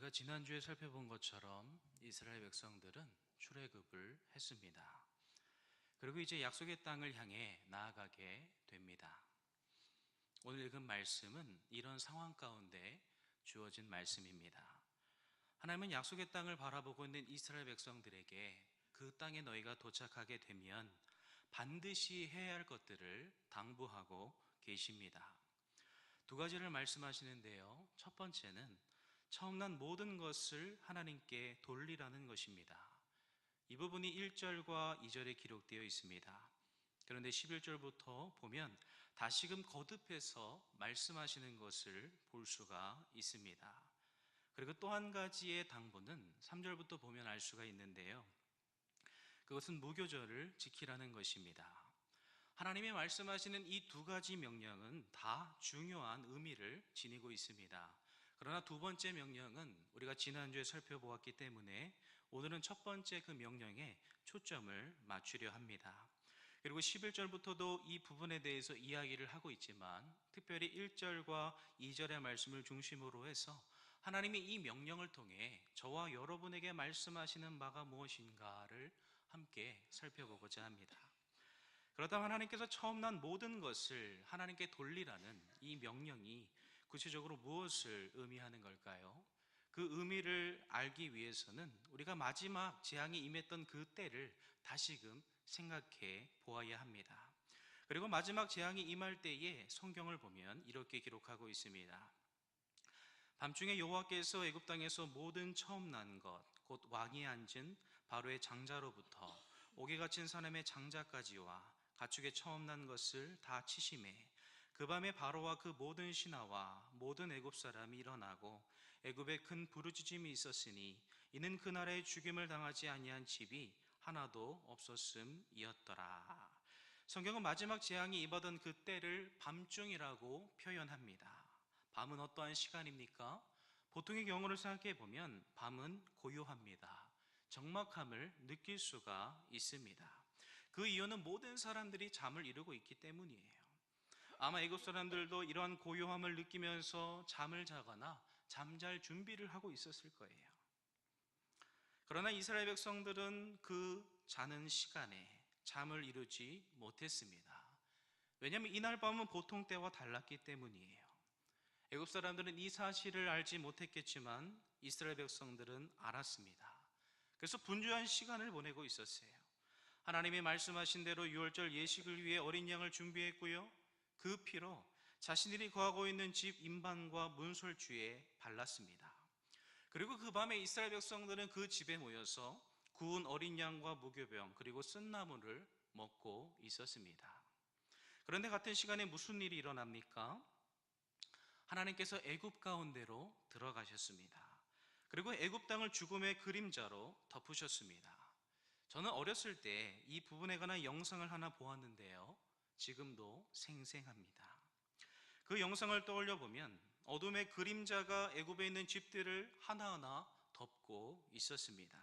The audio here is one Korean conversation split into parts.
우리가 지난주에 살펴본 것처럼 이스라엘 백성들은 출애굽을 했습니다. 그리고 이제 약속의 땅을 향해 나아가게 됩니다. 오늘 읽은 말씀은 이런 상황 가운데 주어진 말씀입니다. 하나님은 약속의 땅을 바라보고 있는 이스라엘 백성들에게 그 땅에 너희가 도착하게 되면 반드시 해야 할 것들을 당부하고 계십니다. 두 가지를 말씀하시는데요. 첫 번째는 처음 난 모든 것을 하나님께 돌리라는 것입니다. 이 부분이 1절과 2절에 기록되어 있습니다. 그런데 11절부터 보면 다시금 거듭해서 말씀하시는 것을 볼 수가 있습니다. 그리고 또 한 가지의 당부는 3절부터 보면 알 수가 있는데요. 그것은 무교절을 지키라는 것입니다. 하나님이 말씀하시는 이 두 가지 명령은 다 중요한 의미를 지니고 있습니다. 그러나 두 번째 명령은 우리가 지난주에 살펴보았기 때문에 오늘은 첫 번째 그 명령에 초점을 맞추려 합니다. 그리고 11절부터도 이 부분에 대해서 이야기를 하고 있지만 특별히 1절과 2절의 말씀을 중심으로 해서 하나님이 이 명령을 통해 저와 여러분에게 말씀하시는 바가 무엇인가를 함께 살펴보고자 합니다. 그렇다면 하나님께서 처음 난 모든 것을 하나님께 돌리라는 이 명령이 구체적으로 무엇을 의미하는 걸까요? 그 의미를 알기 위해서는 우리가 마지막 재앙이 임했던 그 때를 다시금 생각해 보아야 합니다. 그리고 마지막 재앙이 임할 때에 성경을 보면 이렇게 기록하고 있습니다. 밤중에 여호와께서 애굽 땅에서 모든 처음 난 것, 곧 왕이 앉은 바로의 장자로부터 옥에 갇힌 사람의 장자까지와 가축의 처음 난 것을 다 치심해 그 밤에 바로와 그 모든 신하와 모든 애굽 사람이 일어나고 애굽에 큰 부르짖음이 있었으니 이는 그 나라에 죽임을 당하지 아니한 집이 하나도 없었음이었더라. 성경은 마지막 재앙이 임하던 그 때를 밤중이라고 표현합니다. 밤은 어떠한 시간입니까? 보통의 경우를 생각해 보면 밤은 고요합니다. 적막함을 느낄 수가 있습니다. 그 이유는 모든 사람들이 잠을 이루고 있기 때문이에요. 아마 애굽 사람들도 이러한 고요함을 느끼면서 잠을 자거나 잠잘 준비를 하고 있었을 거예요. 그러나 이스라엘 백성들은 그 자는 시간에 잠을 이루지 못했습니다. 왜냐하면 이날 밤은 보통 때와 달랐기 때문이에요. 애굽 사람들은 이 사실을 알지 못했겠지만 이스라엘 백성들은 알았습니다. 그래서 분주한 시간을 보내고 있었어요. 하나님이 말씀하신 대로 유월절 예식을 위해 어린 양을 준비했고요. 그 피로 자신들이 거하고 있는 집 임반과 문설주에 발랐습니다. 그리고 그 밤에 이스라엘 백성들은 그 집에 모여서 구운 어린 양과 무교병 그리고 쓴나물을 먹고 있었습니다. 그런데 같은 시간에 무슨 일이 일어납니까? 하나님께서 애굽 가운데로 들어가셨습니다. 그리고 애굽 땅을 죽음의 그림자로 덮으셨습니다. 저는 어렸을 때 이 부분에 관한 영상을 하나 보았는데요. 지금도 생생합니다. 그 영상을 떠올려 보면 어둠의 그림자가 애굽에 있는 집들을 하나하나 덮고 있었습니다.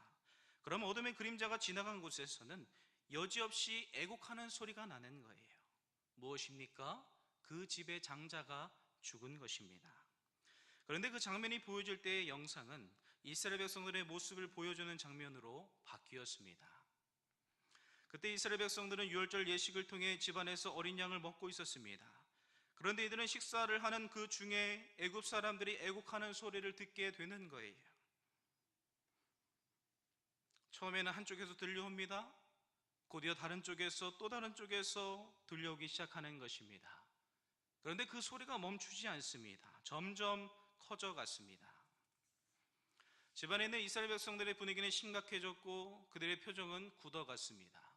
그럼 어둠의 그림자가 지나간 곳에서는 여지없이 애곡하는 소리가 나는 거예요. 무엇입니까? 그 집의 장자가 죽은 것입니다. 그런데 그 장면이 보여질 때의 영상은 이스라엘 백성들의 모습을 보여주는 장면으로 바뀌었습니다. 그때 이스라엘 백성들은 유월절 예식을 통해 집안에서 어린 양을 먹고 있었습니다. 그런데 이들은 식사를 하는 그 중에 애굽 사람들이 애곡하는 소리를 듣게 되는 거예요. 처음에는 한쪽에서 들려옵니다. 곧이어 다른 쪽에서 또 다른 쪽에서 들려오기 시작하는 것입니다. 그런데 그 소리가 멈추지 않습니다. 점점 커져갔습니다. 집안에 있는 이스라엘 백성들의 분위기는 심각해졌고 그들의 표정은 굳어갔습니다.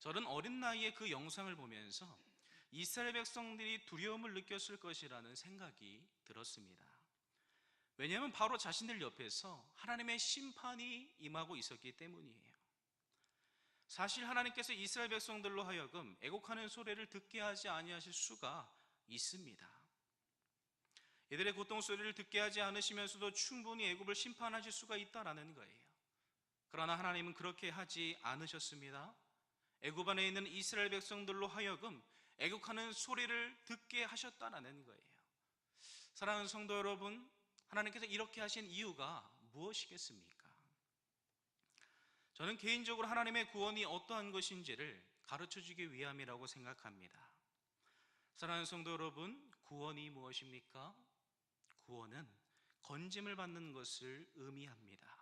저는 어린 나이에 그 영상을 보면서 이스라엘 백성들이 두려움을 느꼈을 것이라는 생각이 들었습니다. 왜냐하면 바로 자신들 옆에서 하나님의 심판이 임하고 있었기 때문이에요. 사실 하나님께서 이스라엘 백성들로 하여금 애곡하는 소리를 듣게 하지 아니하실 수가 있습니다. 이들의 고통 소리를 듣게 하지 않으시면서도 충분히 애굽을 심판하실 수가 있다라는 거예요. 그러나 하나님은 그렇게 하지 않으셨습니다. 애굽 안에 있는 이스라엘 백성들로 하여금 애곡하는 소리를 듣게 하셨다라는 거예요. 사랑하는 성도 여러분, 하나님께서 이렇게 하신 이유가 무엇이겠습니까? 저는 개인적으로 하나님의 구원이 어떠한 것인지를 가르쳐주기 위함이라고 생각합니다. 사랑하는 성도 여러분, 구원이 무엇입니까? 구원은 건짐을 받는 것을 의미합니다.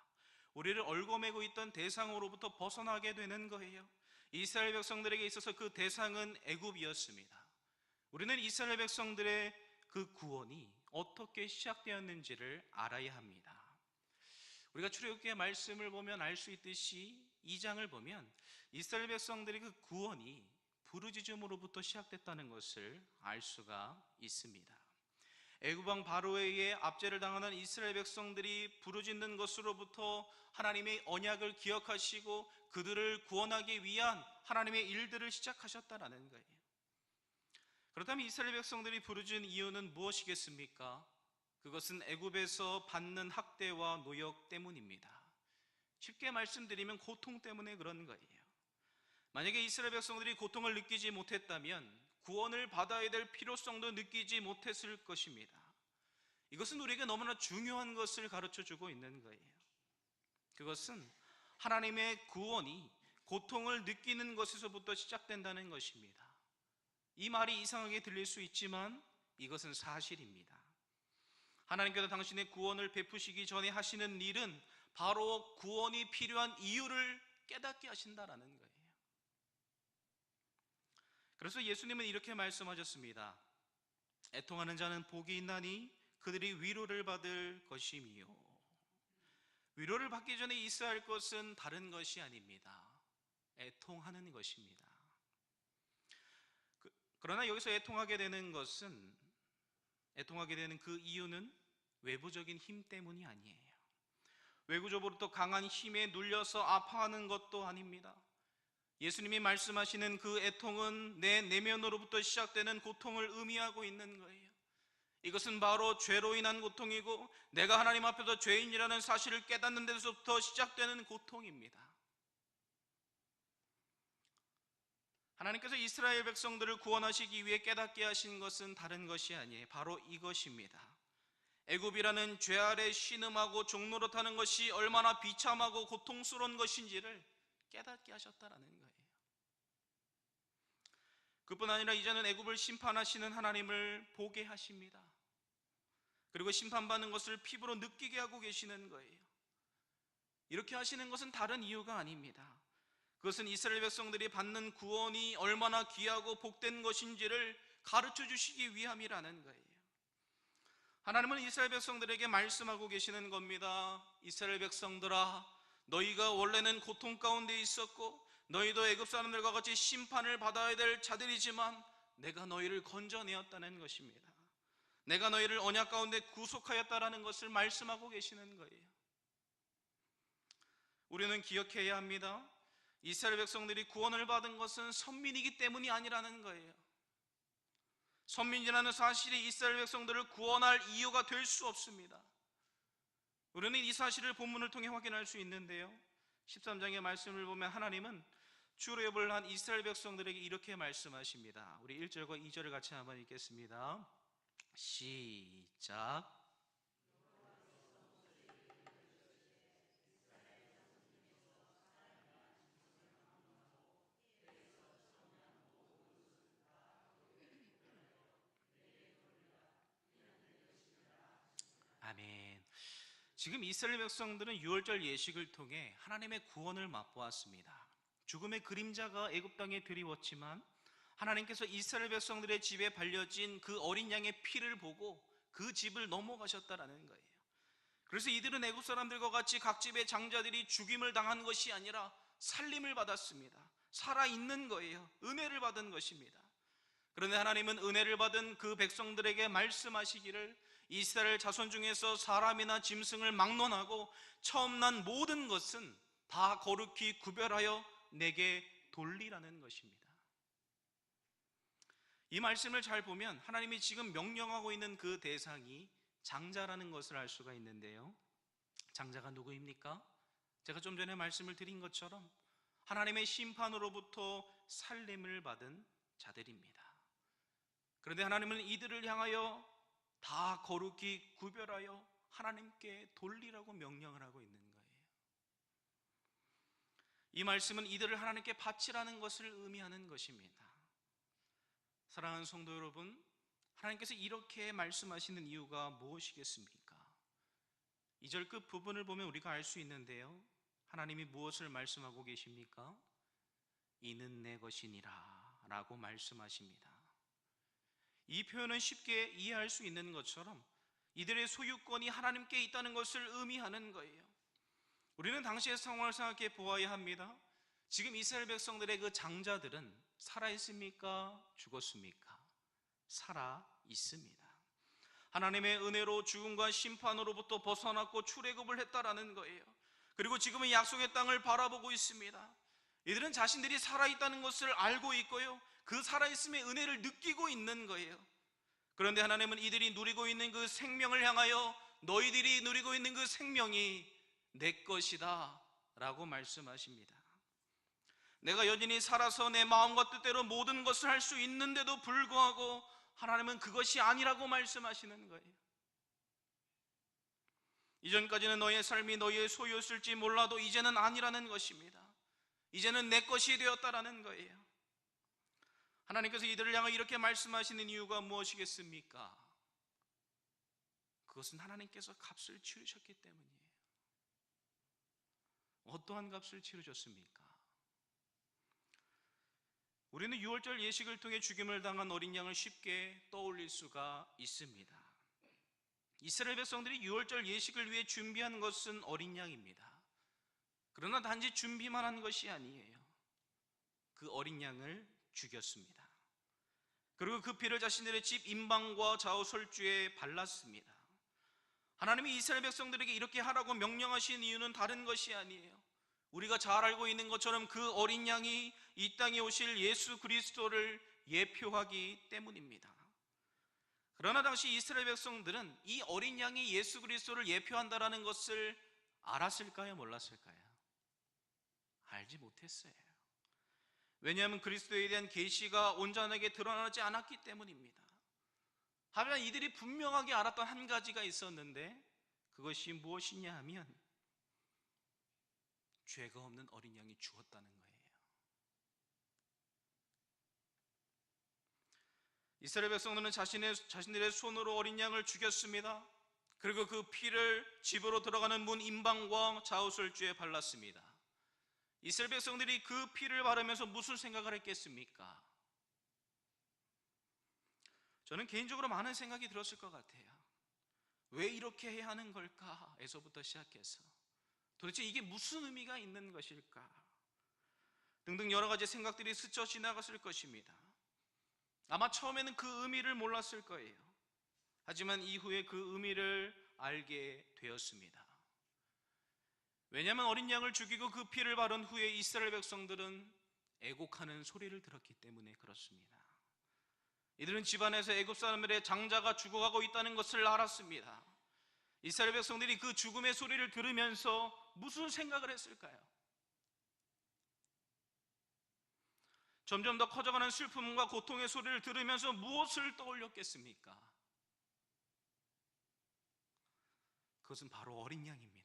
우리를 얽어매고 있던 대상으로부터 벗어나게 되는 거예요. 이스라엘 백성들에게 있어서 그 대상은 애굽이었습니다. 우리는 이스라엘 백성들의 그 구원이 어떻게 시작되었는지를 알아야 합니다. 우리가 출애굽기의 말씀을 보면 알 수 있듯이 2장을 보면 이스라엘 백성들의 그 구원이 부르짖음으로부터 시작됐다는 것을 알 수가 있습니다. 애굽 왕 바로에 의해 압제를 당하는 이스라엘 백성들이 부르짖는 것으로부터 하나님의 언약을 기억하시고 그들을 구원하기 위한 하나님의 일들을 시작하셨다라는 거예요. 그렇다면 이스라엘 백성들이 부르짖은 이유는 무엇이겠습니까? 그것은 애굽에서 받는 학대와 노역 때문입니다. 쉽게 말씀드리면 고통 때문에 그런 거예요. 만약에 이스라엘 백성들이 고통을 느끼지 못했다면 구원을 받아야 될 필요성도 느끼지 못했을 것입니다. 이것은 우리에게 너무나 중요한 것을 가르쳐주고 있는 거예요. 그것은 하나님의 구원이 고통을 느끼는 것에서부터 시작된다는 것입니다. 이 말이 이상하게 들릴 수 있지만 이것은 사실입니다. 하나님께서 당신의 구원을 베푸시기 전에 하시는 일은 바로 구원이 필요한 이유를 깨닫게 하신다라는 거예요. 그래서 예수님은 이렇게 말씀하셨습니다. 애통하는 자는 복이 있나니 그들이 위로를 받을 것이미요. 위로를 받기 전에 있어야 할 것은 다른 것이 아닙니다. 애통하는 것입니다. 그러나 여기서 애통하게 되는 그 이유는 외부적인 힘 때문이 아니에요. 외부적으로부터 강한 힘에 눌려서 아파하는 것도 아닙니다. 예수님이 말씀하시는 그 애통은 내 내면으로부터 시작되는 고통을 의미하고 있는 거예요. 이것은 바로 죄로 인한 고통이고 내가 하나님 앞에서 죄인이라는 사실을 깨닫는 데서부터 시작되는 고통입니다. 하나님께서 이스라엘 백성들을 구원하시기 위해 깨닫게 하신 것은 다른 것이 아니에요. 바로 이것입니다. 애굽이라는 죄 아래 신음하고 종노릇하는 것이 얼마나 비참하고 고통스러운 것인지를 깨닫게 하셨다라는 거예요. 그뿐 아니라 이제는 애굽을 심판하시는 하나님을 보게 하십니다. 그리고 심판받는 것을 피부로 느끼게 하고 계시는 거예요. 이렇게 하시는 것은 다른 이유가 아닙니다. 그것은 이스라엘 백성들이 받는 구원이 얼마나 귀하고 복된 것인지를 가르쳐 주시기 위함이라는 거예요. 하나님은 이스라엘 백성들에게 말씀하고 계시는 겁니다. 이스라엘 백성들아, 너희가 원래는 고통 가운데 있었고 너희도 애굽 사람들과 같이 심판을 받아야 될 자들이지만 내가 너희를 건져내었다는 것입니다. 내가 너희를 언약 가운데 구속하였다라는 것을 말씀하고 계시는 거예요. 우리는 기억해야 합니다. 이스라엘 백성들이 구원을 받은 것은 선민이기 때문이 아니라는 거예요. 선민이라는 사실이 이스라엘 백성들을 구원할 이유가 될 수 없습니다. 우리는 이 사실을 본문을 통해 확인할 수 있는데요, 13장의 말씀을 보면 하나님은 출애굽을 한 이스라엘 백성들에게 이렇게 말씀하십니다. 우리 1절과 2절을 같이 한번 읽겠습니다. 시작. 아멘. 지금 이스라엘 백성들은 유월절 예식을 통해 하나님의 구원을 맛보았습니다. 죽음의 그림자가 애굽 땅에 드리웠지만 하나님께서 이스라엘 백성들의 집에 발려진 그 어린 양의 피를 보고 그 집을 넘어가셨다라는 거예요. 그래서 이들은 애굽 사람들과 같이 각 집의 장자들이 죽임을 당한 것이 아니라 살림을 받았습니다. 살아있는 거예요. 은혜를 받은 것입니다. 그런데 하나님은 은혜를 받은 그 백성들에게 말씀하시기를 이스라엘 자손 중에서 사람이나 짐승을 막론하고 처음 난 모든 것은 다 거룩히 구별하여 내게 돌리라는 것입니다. 이 말씀을 잘 보면 하나님이 지금 명령하고 있는 그 대상이 장자라는 것을 알 수가 있는데요, 장자가 누구입니까? 제가 좀 전에 말씀을 드린 것처럼 하나님의 심판으로부터 살림을 받은 자들입니다. 그런데 하나님은 이들을 향하여 다 거룩히 구별하여 하나님께 돌리라고 명령을 하고 있는 거예요. 이 말씀은 이들을 하나님께 바치라는 것을 의미하는 것입니다. 사랑하는 성도 여러분, 하나님께서 이렇게 말씀하시는 이유가 무엇이겠습니까? 2절 끝 부분을 보면 우리가 알 수 있는데요, 하나님이 무엇을 말씀하고 계십니까? 이는 내 것이니라 라고 말씀하십니다. 이 표현은 쉽게 이해할 수 있는 것처럼 이들의 소유권이 하나님께 있다는 것을 의미하는 거예요. 우리는 당시의 상황을 생각해 보아야 합니다. 지금 이스라엘 백성들의 그 장자들은 살아있습니까? 죽었습니까? 살아 있습니다. 하나님의 은혜로 죽음과 심판으로부터 벗어났고 출애굽을 했다라는 거예요. 그리고 지금은 약속의 땅을 바라보고 있습니다. 이들은 자신들이 살아있다는 것을 알고 있고요, 그 살아있음의 은혜를 느끼고 있는 거예요. 그런데 하나님은 이들이 누리고 있는 그 생명을 향하여 너희들이 누리고 있는 그 생명이 내 것이다 라고 말씀하십니다. 내가 여전히 살아서 내 마음과 뜻대로 모든 것을 할 수 있는데도 불구하고 하나님은 그것이 아니라고 말씀하시는 거예요. 이전까지는 너의 삶이 너의 소유였을지 몰라도 이제는 아니라는 것입니다. 이제는 내 것이 되었다라는 거예요. 하나님께서 이들을 향해 이렇게 말씀하시는 이유가 무엇이겠습니까? 그것은 하나님께서 값을 치르셨기 때문이에요. 어떠한 값을 치르셨습니까? 우리는 유월절 예식을 통해 죽임을 당한 어린 양을 쉽게 떠올릴 수가 있습니다. 이스라엘 백성들이 유월절 예식을 위해 준비한 것은 어린 양입니다. 그러나 단지 준비만 한 것이 아니에요. 그 어린 양을 죽였습니다. 그리고 그 피를 자신들의 집 임방과 좌우설주에 발랐습니다. 하나님이 이스라엘 백성들에게 이렇게 하라고 명령하신 이유는 다른 것이 아니에요. 우리가 잘 알고 있는 것처럼 그 어린 양이 이 땅에 오실 예수 그리스도를 예표하기 때문입니다. 그러나 당시 이스라엘 백성들은 이 어린 양이 예수 그리스도를 예표한다라는 것을 알았을까요? 몰랐을까요? 알지 못했어요. 왜냐하면 그리스도에 대한 계시가 온전하게 드러나지 않았기 때문입니다. 하지만 이들이 분명하게 알았던 한 가지가 있었는데, 그것이 무엇이냐 하면 죄가 없는 어린 양이 죽었다는 거예요. 이스라엘 백성들은 자신들의 손으로 어린 양을 죽였습니다. 그리고 그 피를 집으로 들어가는 문 임방과 좌우설주에 발랐습니다. 이스라엘 백성들이 그 피를 바르면서 무슨 생각을 했겠습니까? 저는 개인적으로 많은 생각이 들었을 것 같아요. 왜 이렇게 해야 하는 걸까? 에서부터 시작해서 도대체 이게 무슨 의미가 있는 것일까? 등등 여러 가지 생각들이 스쳐 지나갔을 것입니다. 아마 처음에는 그 의미를 몰랐을 거예요. 하지만 이후에 그 의미를 알게 되었습니다. 왜냐하면 어린 양을 죽이고 그 피를 바른 후에 이스라엘 백성들은 애곡하는 소리를 들었기 때문에 그렇습니다. 이들은 집안에서 애굽 사람들의 장자가 죽어가고 있다는 것을 알았습니다. 이스라엘 백성들이 그 죽음의 소리를 들으면서 무슨 생각을 했을까요? 점점 더 커져가는 슬픔과 고통의 소리를 들으면서 무엇을 떠올렸겠습니까? 그것은 바로 어린 양입니다.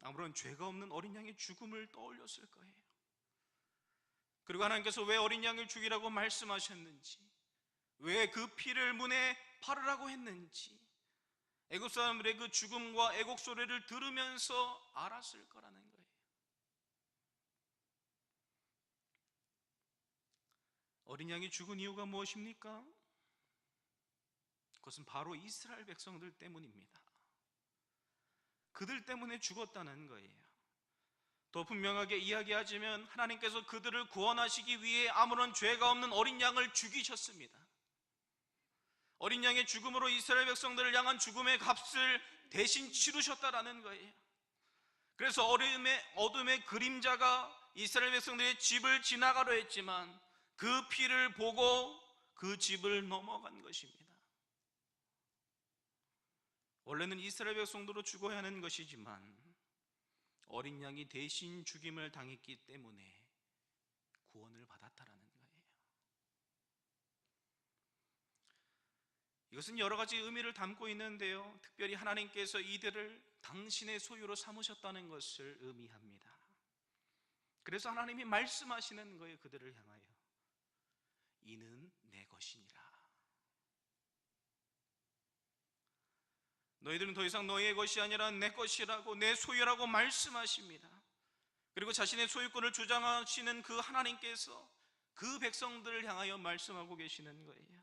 아무런 죄가 없는 어린 양의 죽음을 떠올렸을 거예요. 그리고 하나님께서 왜 어린 양을 죽이라고 말씀하셨는지, 왜 그 피를 문에 바르라고 했는지, 애굽 사람들의 그 죽음과 애곡 소리를 들으면서 알았을 거라는 거예요. 어린 양이 죽은 이유가 무엇입니까? 그것은 바로 이스라엘 백성들 때문입니다. 그들 때문에 죽었다는 거예요. 더 분명하게 이야기하자면 하나님께서 그들을 구원하시기 위해 아무런 죄가 없는 어린 양을 죽이셨습니다. 어린 양의 죽음으로 이스라엘 백성들을 향한 죽음의 값을 대신 치르셨다라는 거예요. 그래서 어둠의 그림자가 이스라엘 백성들의 집을 지나가려 했지만 그 피를 보고 그 집을 넘어간 것입니다. 원래는 이스라엘 백성도로 죽어야 하는 것이지만 어린 양이 대신 죽임을 당했기 때문에 구원을 받았다라는 거예요. 이것은 여러 가지 의미를 담고 있는데요, 특별히 하나님께서 이들을 당신의 소유로 삼으셨다는 것을 의미합니다. 그래서 하나님이 말씀하시는 거예요. 그들을 향하여 이는 내 것이니라. 너희들은 더 이상 너희의 것이 아니라 내 것이라고, 내 소유라고 말씀하십니다. 그리고 자신의 소유권을 주장하시는 그 하나님께서 그 백성들을 향하여 말씀하고 계시는 거예요.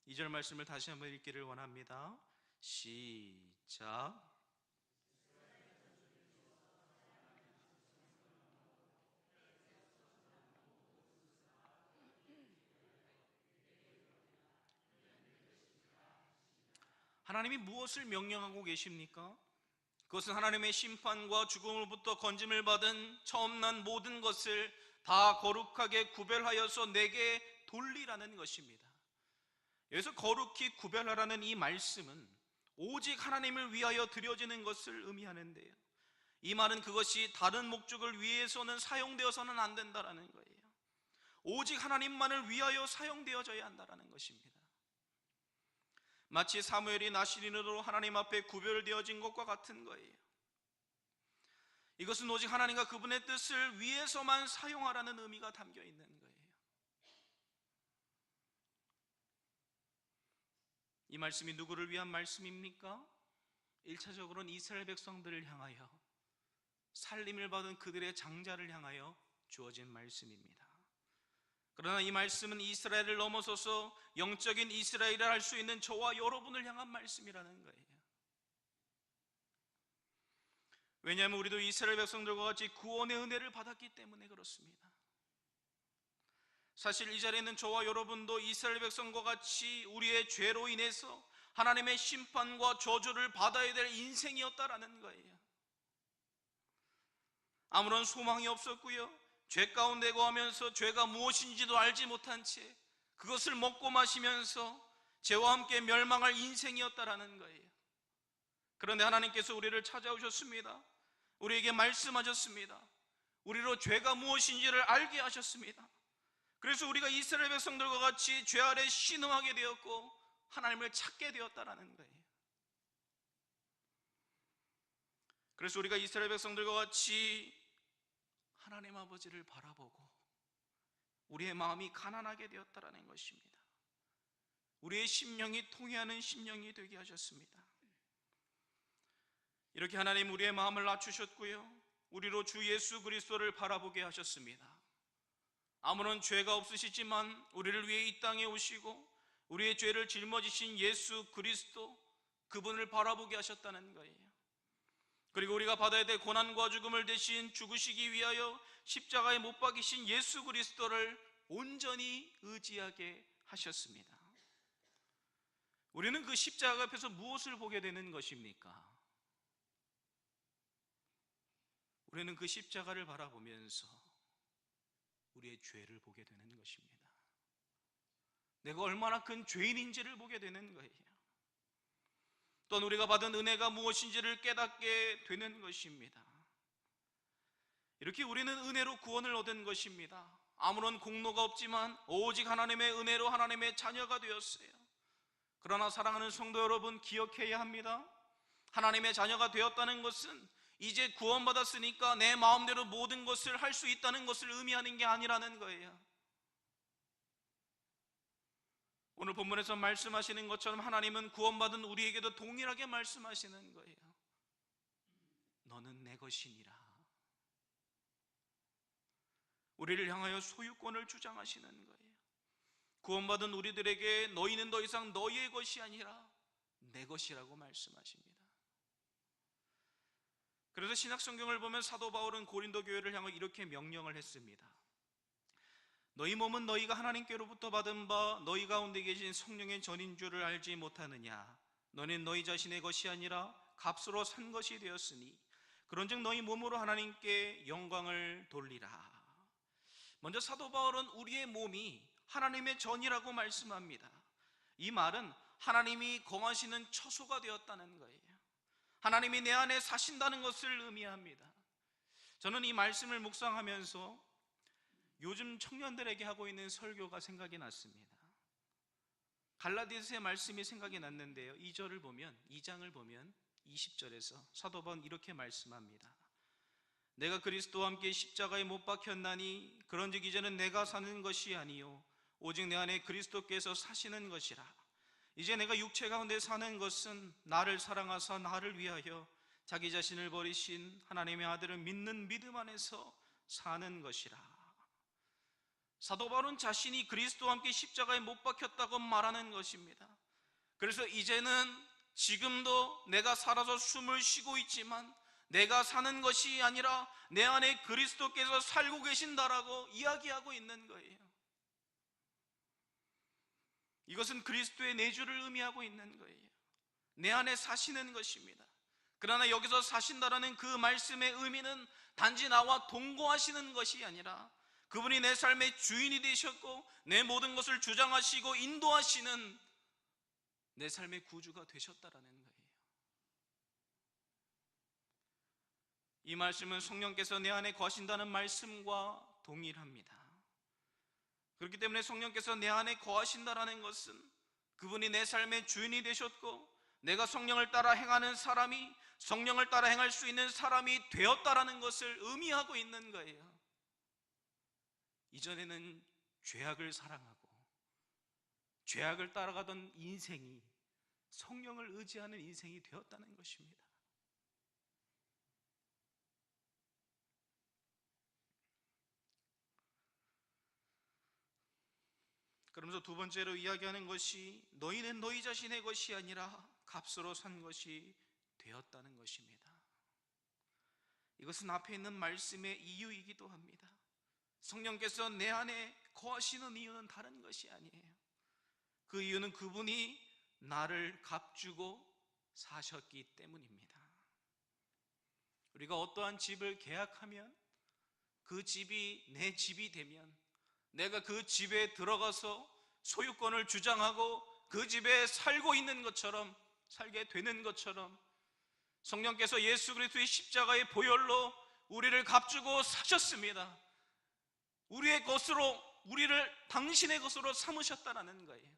2절 말씀을 다시 한번 읽기를 원합니다. 시작. 하나님이 무엇을 명령하고 계십니까? 그것은 하나님의 심판과 죽음으로부터 건짐을 받은 처음 난 모든 것을 다 거룩하게 구별하여서 내게 돌리라는 것입니다. 여기서 거룩히 구별하라는 이 말씀은 오직 하나님을 위하여 드려지는 것을 의미하는데요, 이 말은 그것이 다른 목적을 위해서는 사용되어서는 안 된다라는 거예요. 오직 하나님만을 위하여 사용되어져야 한다라는 것입니다. 마치 사무엘이 나시린으로 하나님 앞에 구별되어진 것과 같은 거예요. 이것은 오직 하나님과 그분의 뜻을 위해서만 사용하라는 의미가 담겨 있는 거예요. 이 말씀이 누구를 위한 말씀입니까? 1차적으로는 이스라엘 백성들을 향하여, 살림을 받은 그들의 장자를 향하여 주어진 말씀입니다. 그러나 이 말씀은 이스라엘을 넘어서서 영적인 이스라엘을 할 수 있는 저와 여러분을 향한 말씀이라는 거예요. 왜냐하면 우리도 이스라엘 백성들과 같이 구원의 은혜를 받았기 때문에 그렇습니다. 사실 이 자리에 있는 저와 여러분도 이스라엘 백성과 같이 우리의 죄로 인해서 하나님의 심판과 저주를 받아야 될 인생이었다라는 거예요. 아무런 소망이 없었고요, 죄 가운데 거하면서 죄가 무엇인지도 알지 못한 채 그것을 먹고 마시면서 죄와 함께 멸망할 인생이었다라는 거예요. 그런데 하나님께서 우리를 찾아오셨습니다. 우리에게 말씀하셨습니다. 우리로 죄가 무엇인지를 알게 하셨습니다. 그래서 우리가 이스라엘 백성들과 같이 죄 아래 신음하게 되었고 하나님을 찾게 되었다라는 거예요. 그래서 우리가 이스라엘 백성들과 같이 하나님 아버지를 바라보고 우리의 마음이 가난하게 되었다라는 것입니다. 우리의 심령이 통회하는 심령이 되게 하셨습니다. 이렇게 하나님 우리의 마음을 낮추셨고요, 우리로 주 예수 그리스도를 바라보게 하셨습니다. 아무런 죄가 없으시지만 우리를 위해 이 땅에 오시고 우리의 죄를 짊어지신 예수 그리스도, 그분을 바라보게 하셨다는 거예요. 그리고 우리가 받아야 될 고난과 죽음을 대신 죽으시기 위하여 십자가에 못 박이신 예수 그리스도를 온전히 의지하게 하셨습니다. 우리는 그 십자가 앞에서 무엇을 보게 되는 것입니까? 우리는 그 십자가를 바라보면서 우리의 죄를 보게 되는 것입니다. 내가 얼마나 큰 죄인인지를 보게 되는 거예요. 또한 우리가 받은 은혜가 무엇인지를 깨닫게 되는 것입니다. 이렇게 우리는 은혜로 구원을 얻은 것입니다. 아무런 공로가 없지만 오직 하나님의 은혜로 하나님의 자녀가 되었어요. 그러나 사랑하는 성도 여러분, 기억해야 합니다. 하나님의 자녀가 되었다는 것은 이제 구원받았으니까 내 마음대로 모든 것을 할 수 있다는 것을 의미하는 게 아니라는 거예요. 오늘 본문에서 말씀하시는 것처럼 하나님은 구원받은 우리에게도 동일하게 말씀하시는 거예요. 너는 내 것이니라. 우리를 향하여 소유권을 주장하시는 거예요. 구원받은 우리들에게 너희는 더 이상 너희의 것이 아니라 내 것이라고 말씀하십니다. 그래서 신약성경을 보면 사도 바울은 고린도 교회를 향해 이렇게 명령을 했습니다. 너희 몸은 너희가 하나님께로부터 받은 바 너희 가운데 계신 성령의 전인 줄을 알지 못하느냐? 너는 너희 자신의 것이 아니라 값으로 산 것이 되었으니 그런즉 너희 몸으로 하나님께 영광을 돌리라. 먼저 사도 바울은 우리의 몸이 하나님의 전이라고 말씀합니다. 이 말은 하나님이 거하시는 처소가 되었다는 거예요. 하나님이 내 안에 사신다는 것을 의미합니다. 저는 이 말씀을 묵상하면서 요즘 청년들에게 하고 있는 설교가 생각이 났습니다. 갈라디아서의 말씀이 생각이 났는데요, 2장을 보면 20절에서 사도 바울은 이렇게 말씀합니다. 내가 그리스도와 함께 십자가에 못 박혔나니 그런즉 이제는 내가 사는 것이 아니요 오직 내 안에 그리스도께서 사시는 것이라. 이제 내가 육체 가운데 사는 것은 나를 사랑하사 나를 위하여 자기 자신을 버리신 하나님의 아들을 믿는 믿음 안에서 사는 것이라. 사도 바울은 자신이 그리스도와 함께 십자가에 못 박혔다고 말하는 것입니다. 그래서 이제는 지금도 내가 살아서 숨을 쉬고 있지만 내가 사는 것이 아니라 내 안에 그리스도께서 살고 계신다라고 이야기하고 있는 거예요. 이것은 그리스도의 내주를 의미하고 있는 거예요. 내 안에 사시는 것입니다. 그러나 여기서 사신다라는 그 말씀의 의미는 단지 나와 동거하시는 것이 아니라 그분이 내 삶의 주인이 되셨고 내 모든 것을 주장하시고 인도하시는 내 삶의 구주가 되셨다라는 거예요. 이 말씀은 성령께서 내 안에 거하신다는 말씀과 동일합니다. 그렇기 때문에 성령께서 내 안에 거하신다라는 것은 그분이 내 삶의 주인이 되셨고 내가 성령을 따라 행하는 사람이 성령을 따라 행할 수 있는 사람이 되었다라는 것을 의미하고 있는 거예요. 이전에는 죄악을 사랑하고 죄악을 따라가던 인생이 성령을 의지하는 인생이 되었다는 것입니다. 그러면서 두 번째로 이야기하는 것이 너희는 너희 자신의 것이 아니라 값으로 산 것이 되었다는 것입니다. 이것은 앞에 있는 말씀의 이유이기도 합니다. 성령께서 내 안에 거하시는 이유는 다른 것이 아니에요. 그 이유는 그분이 나를 값주고 사셨기 때문입니다. 우리가 어떠한 집을 계약하면 그 집이 내 집이 되면 내가 그 집에 들어가서 소유권을 주장하고 그 집에 살고 있는 것처럼 살게 되는 것처럼 성령께서 예수 그리스도의 십자가의 보혈로 우리를 값주고 사셨습니다. 우리의 것으로 우리를 당신의 것으로 삼으셨다는 거예요.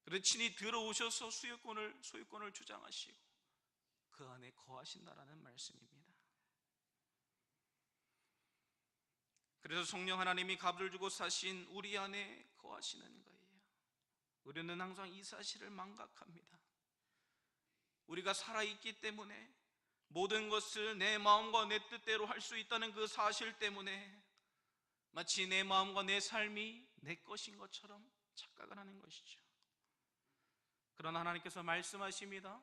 그래서 친히 들어오셔서 소유권을 주장하시고 그 안에 거하신다라는 말씀입니다. 그래서 성령 하나님이 값을 주고 사신 우리 안에 거하시는 거예요. 우리는 항상 이 사실을 망각합니다. 우리가 살아있기 때문에 모든 것을 내 마음과 내 뜻대로 할 수 있다는 그 사실 때문에 마치 내 마음과 내 삶이 내 것인 것처럼 착각을 하는 것이죠. 그러나 하나님께서 말씀하십니다.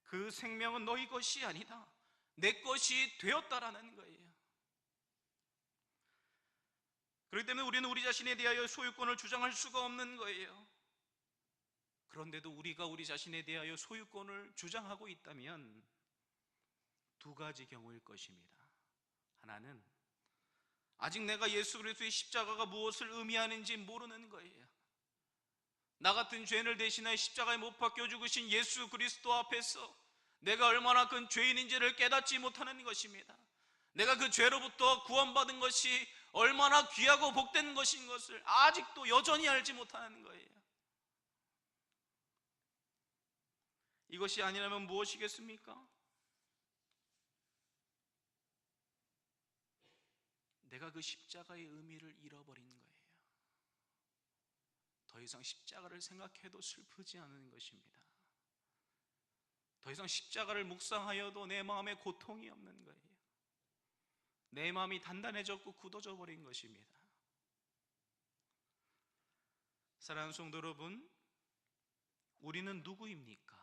그 생명은 너희 것이 아니다. 내 것이 되었다라는 거예요. 그렇기 때문에 우리는 우리 자신에 대하여 소유권을 주장할 수가 없는 거예요. 그런데도 우리가 우리 자신에 대하여 소유권을 주장하고 있다면 두 가지 경우일 것입니다. 하나는 아직 내가 예수 그리스도의 십자가가 무엇을 의미하는지 모르는 거예요. 나 같은 죄인을 대신하여 십자가에 못 박혀 죽으신 예수 그리스도 앞에서 내가 얼마나 큰 죄인인지를 깨닫지 못하는 것입니다. 내가 그 죄로부터 구원받은 것이 얼마나 귀하고 복된 것인 것을 아직도 여전히 알지 못하는 거예요. 이것이 아니라면 무엇이겠습니까? 내가 그 십자가의 의미를 잃어버린 거예요. 더 이상 십자가를 생각해도 슬프지 않은 것입니다. 더 이상 십자가를 묵상하여도 내 마음에 고통이 없는 거예요. 내 마음이 단단해졌고 굳어져 버린 것입니다. 사랑하는 성도 여러분, 우리는 누구입니까?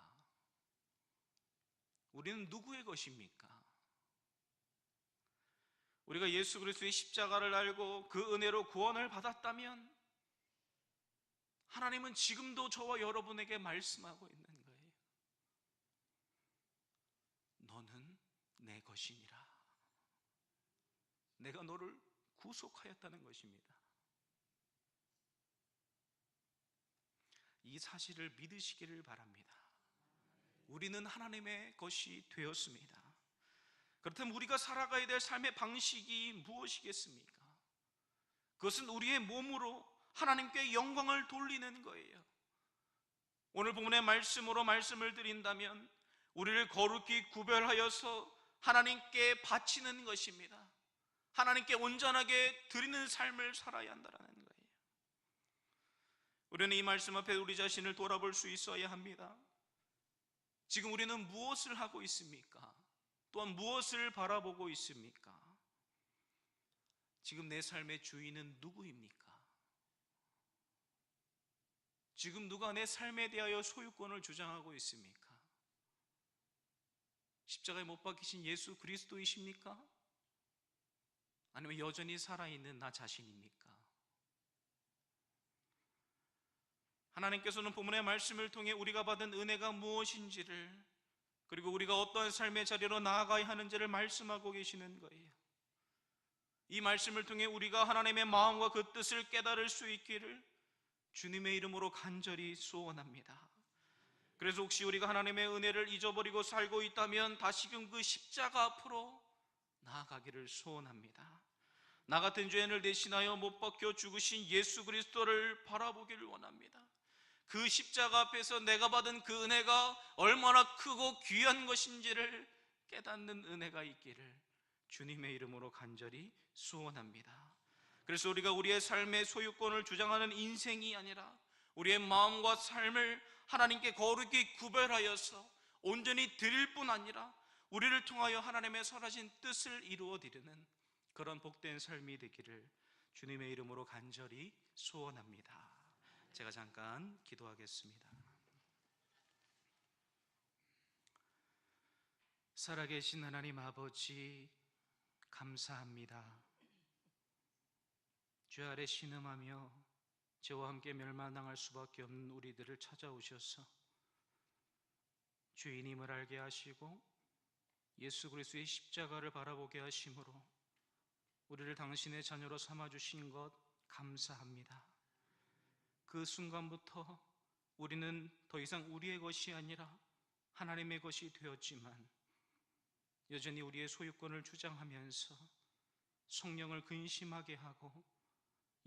우리는 누구의 것입니까? 우리가 예수 그리스도의 십자가를 알고 그 은혜로 구원을 받았다면 하나님은 지금도 저와 여러분에게 말씀하고 있는 거예요. 너는 내 것이니라. 내가 너를 구속하였다는 것입니다. 이 사실을 믿으시기를 바랍니다. 우리는 하나님의 것이 되었습니다. 그렇다면 우리가 살아가야 될 삶의 방식이 무엇이겠습니까? 그것은 우리의 몸으로 하나님께 영광을 돌리는 거예요. 오늘 본문의 말씀으로 말씀을 드린다면 우리를 거룩히 구별하여서 하나님께 바치는 것입니다. 하나님께 온전하게 드리는 삶을 살아야 한다는 거예요. 우리는 이 말씀 앞에 우리 자신을 돌아볼 수 있어야 합니다. 지금 우리는 무엇을 하고 있습니까? 또한 무엇을 바라보고 있습니까? 지금 내 삶의 주인은 누구입니까? 지금 누가 내 삶에 대하여 소유권을 주장하고 있습니까? 십자가에 못 박히신 예수 그리스도이십니까? 아니면 여전히 살아있는 나 자신입니까? 하나님께서는 본문의 말씀을 통해 우리가 받은 은혜가 무엇인지를, 그리고 우리가 어떠한 삶의 자리로 나아가야 하는지를 말씀하고 계시는 거예요. 이 말씀을 통해 우리가 하나님의 마음과 그 뜻을 깨달을 수 있기를 주님의 이름으로 간절히 소원합니다. 그래서 혹시 우리가 하나님의 은혜를 잊어버리고 살고 있다면 다시금 그 십자가 앞으로 나아가기를 소원합니다. 나 같은 죄인을 대신하여 못 박혀 죽으신 예수 그리스도를 바라보기를 원합니다. 그 십자가 앞에서 내가 받은 그 은혜가 얼마나 크고 귀한 것인지를 깨닫는 은혜가 있기를 주님의 이름으로 간절히 소원합니다. 그래서 우리가 우리의 삶의 소유권을 주장하는 인생이 아니라 우리의 마음과 삶을 하나님께 거룩히 구별하여서 온전히 드릴 뿐 아니라 우리를 통하여 하나님의 선하신 뜻을 이루어 드리는 그런 복된 삶이 되기를 주님의 이름으로 간절히 소원합니다. 제가 잠깐 기도하겠습니다. 살아계신 하나님 아버지, 감사합니다. 죄 아래 신음하며 죄와 함께 멸망당할 수밖에 없는 우리들을 찾아오셔서 주인임을 알게 하시고 예수 그리스도의 십자가를 바라보게 하심으로 우리를 당신의 자녀로 삼아주신 것 감사합니다. 그 순간부터 우리는 더 이상 우리의 것이 아니라 하나님의 것이 되었지만 여전히 우리의 소유권을 주장하면서 성령을 근심하게 하고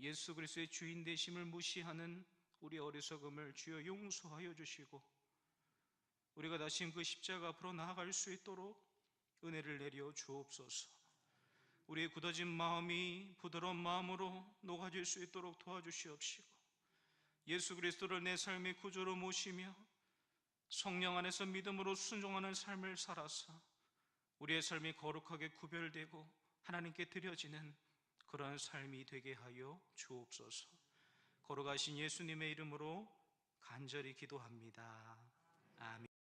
예수 그리스도의 주인 되심을 무시하는 우리 어리석음을 주여 용서하여 주시고 우리가 다시 그 십자가 앞으로 나아갈 수 있도록 은혜를 내려 주옵소서. 우리의 굳어진 마음이 부드러운 마음으로 녹아질 수 있도록 도와주시옵시고 예수 그리스도를 내 삶의 구주로 모시며 성령 안에서 믿음으로 순종하는 삶을 살아서 우리의 삶이 거룩하게 구별되고 하나님께 드려지는 그런 삶이 되게 하여 주옵소서. 거룩하신 예수님의 이름으로 간절히 기도합니다. 아멘.